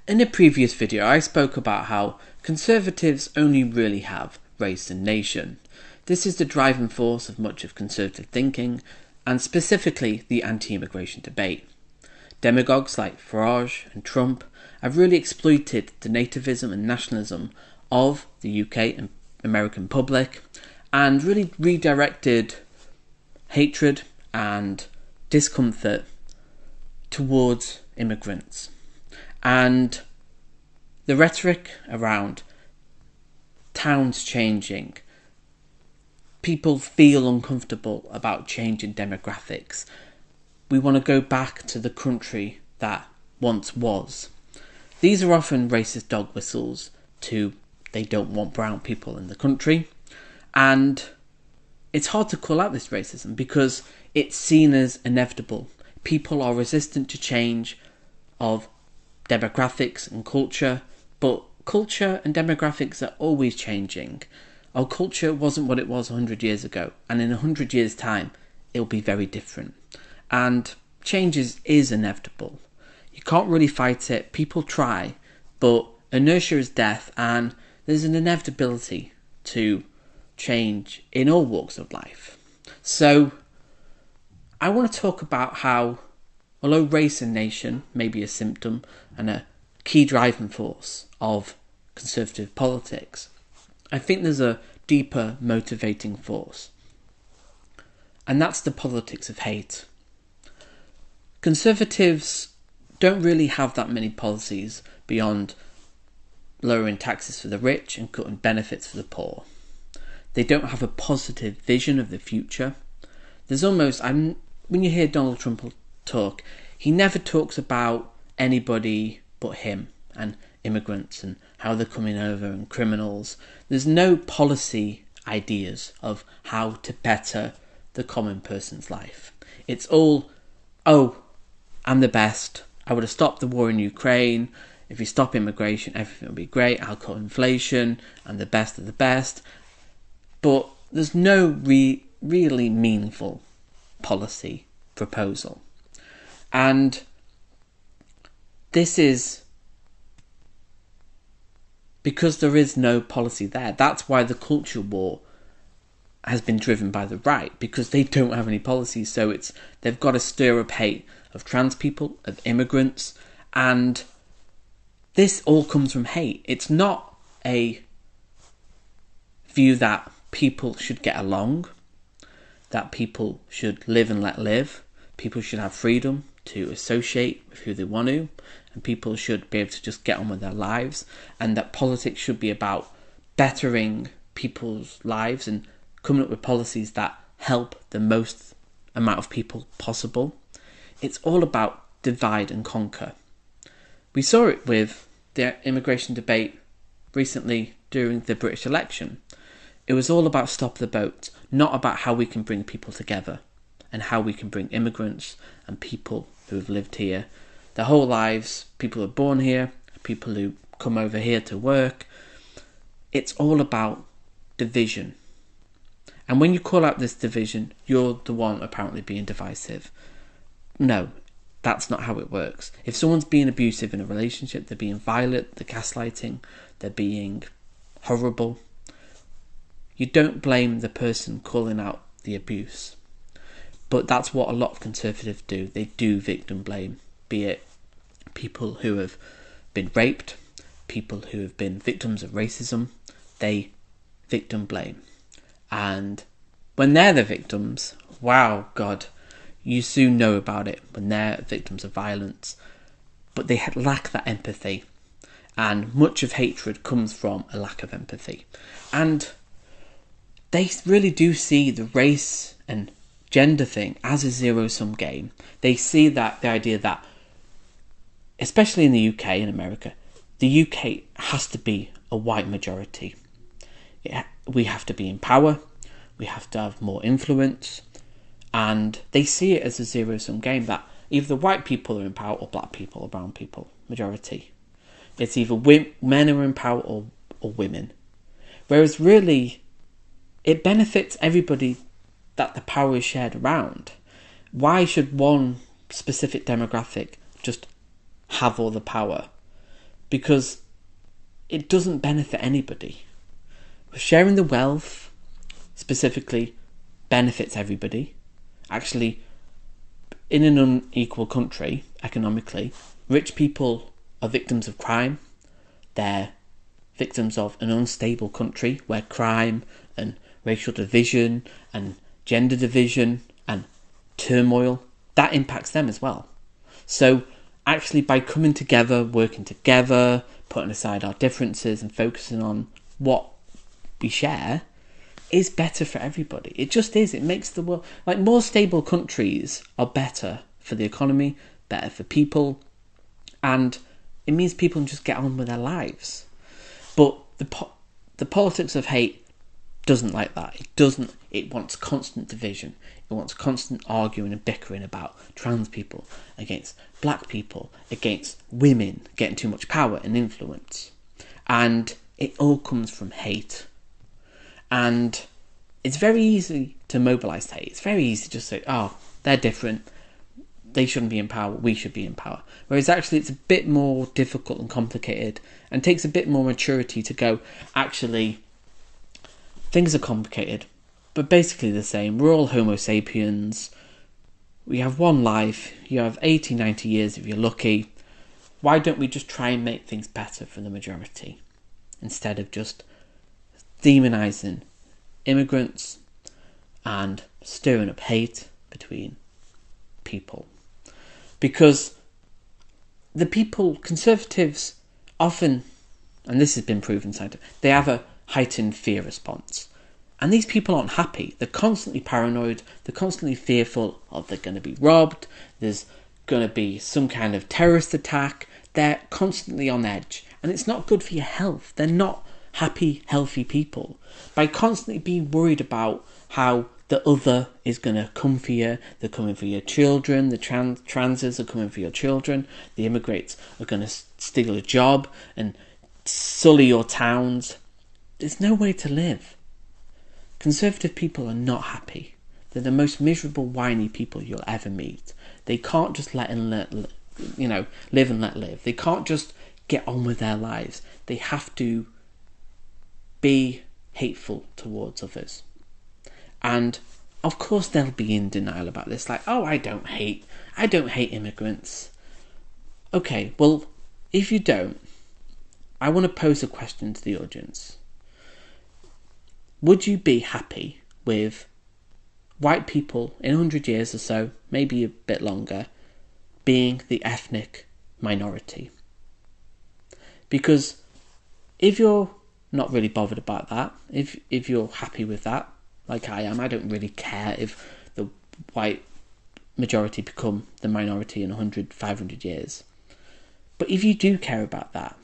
In a previous video, I spoke about how conservatives only really have race and nation. This is the driving force of much of conservative thinking, and specifically the anti-immigration debate. Demagogues like Farage and Trump have really exploited the nativism and nationalism of the UK and American public and really redirected hatred and discomfort towards immigrants. And the rhetoric around towns changing, people feel uncomfortable about changing demographics. We want to go back to the country that once was. These are often racist dog whistles to they don't want brown people in the country. And it's hard to call out this racism because it's seen as inevitable. People are resistant to change of demographics and culture, but culture and demographics are always changing. Our culture wasn't what it was 100 years ago, and in 100 years' time, it'll be very different. And change is inevitable. You can't really fight it. People try, but inertia is death, and there's an inevitability to change in all walks of life. So, I want to talk about how, although race and nation may be a symptom and a key driving force of conservative politics, I think there's a deeper motivating force. And that's the politics of hate. Conservatives don't really have that many policies beyond lowering taxes for the rich and cutting benefits for the poor. They don't have a positive vision of the future. There's almost, when you hear Donald Trump talk, he never talks about anybody but him and immigrants and how they're coming over and criminals. There's no policy ideas of how to better the common person's life. It's all, oh, I'm the best. I would have stopped the war in Ukraine. If you stop immigration, everything will be great. I'll cut inflation. I'm the best of the best. But there's no really meaningful policy proposal. And this is because there is no policy there. That's why the culture war has been driven by the right, because they don't have any policies. So they've got to stir up hate of trans people, of immigrants, and this all comes from hate. It's not a view that people should get along, that people should live and let live, people should have freedom to associate with who they want to, and people should be able to just get on with their lives, and that politics should be about bettering people's lives and coming up with policies that help the most amount of people possible. It's all about divide and conquer. We saw it with the immigration debate recently during the British election. It was all about stop the boat, not about how we can bring people together and how we can bring immigrants and people who have lived here their whole lives, people who are born here, people who come over here to work. It's all about division. And when you call out this division, you're the one apparently being divisive. No, that's not how it works. If someone's being abusive in a relationship, they're being violent, they're gaslighting, they're being horrible, you don't blame the person calling out the abuse. But that's what a lot of conservatives do. They do victim blame, be it people who have been raped, people who have been victims of racism. They victim blame. And when they're the victims, wow, God, you soon know about it when they're victims of violence. But they lack that empathy. And much of hatred comes from a lack of empathy. And they really do see the race and gender thing as a zero-sum game. They see that the idea that, especially in the UK and America, the UK has to be a white majority. We have to be in power, we have to have more influence, and they see it as a zero-sum game that either white people are in power or black people or brown people, majority. It's either men are in power or women. Whereas really, it benefits everybody that the power is shared around. Why should one specific demographic just have all the power? because it doesn't benefit anybody. Sharing the wealth specifically benefits everybody. Actually, in an unequal country, economically, rich people are victims of crime. They're victims of an unstable country where crime and racial division and gender division and turmoil, that impacts them as well. So actually, by coming together, working together, putting aside our differences and focusing on what we share, is better for everybody. It just is. It makes the world, like, more stable countries are better for the economy, better for people, and it means people can just get on with their lives. But the politics of hate doesn't like that. It wants constant division. It wants constant arguing and bickering about trans people against black people, against women getting too much power and influence. And it all comes from hate. And it's very easy to mobilise hate. It's very easy to just say, oh, they're different, they shouldn't be in power, we should be in power. Whereas actually it's a bit more difficult and complicated and takes a bit more maturity to go, actually, things are complicated, but basically the same. We're all Homo sapiens. We have one life. You have 80, 90 years if you're lucky. Why don't we just try and make things better for the majority instead of just demonising immigrants and stirring up hate between people? Because the people, conservatives, often, and this has been proven scientifically, they have a heightened fear response. And these people aren't happy. They're constantly paranoid. They're constantly fearful of they're going to be robbed. There's going to be some kind of terrorist attack. They're constantly on edge. And it's not good for your health. They're not happy, healthy people. By constantly being worried about how the other is going to come for you, they're coming for your children, the transes are coming for your children, the immigrants are going to steal a job and sully your towns. There's no way to live. Conservative people are not happy. They're the most miserable, whiny people you'll ever meet. They can't just live and let live. They can't just get on with their lives. They have to be hateful towards others. And of course they'll be in denial about this, like, oh, I don't hate immigrants. Okay, well, if you don't, I want to pose a question to the audience. Would you be happy with white people in 100 years or so, maybe a bit longer, being the ethnic minority? Because if you're not really bothered about that, if you're happy with that, like I am, I don't really care if the white majority become the minority in 100, 500 years. But if you do care about that,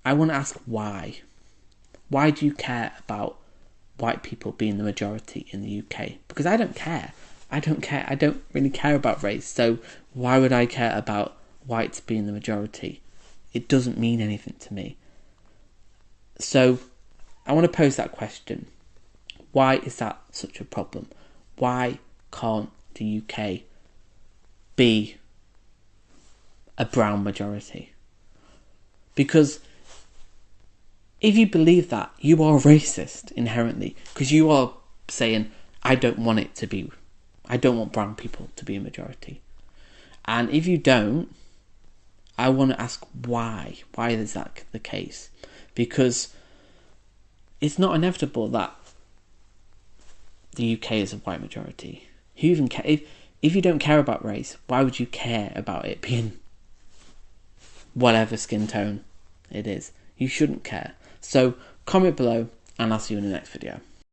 I want to ask why. Why do you care about white people being the majority in the UK? Because I don't care. I don't really care about race. So why would I care about whites being the majority? It doesn't mean anything to me. So I want to pose that question. Why is that such a problem? Why can't the UK be a brown majority? Because if you believe that, you are racist inherently, because you are saying, I don't want brown people to be a majority. And if you don't, I want to ask why. Why is that the case? Because it's not inevitable that the UK is a white majority. Who even care? If you don't care about race, why would you care about it being whatever skin tone it is? You shouldn't care. So comment below and I'll see you in the next video.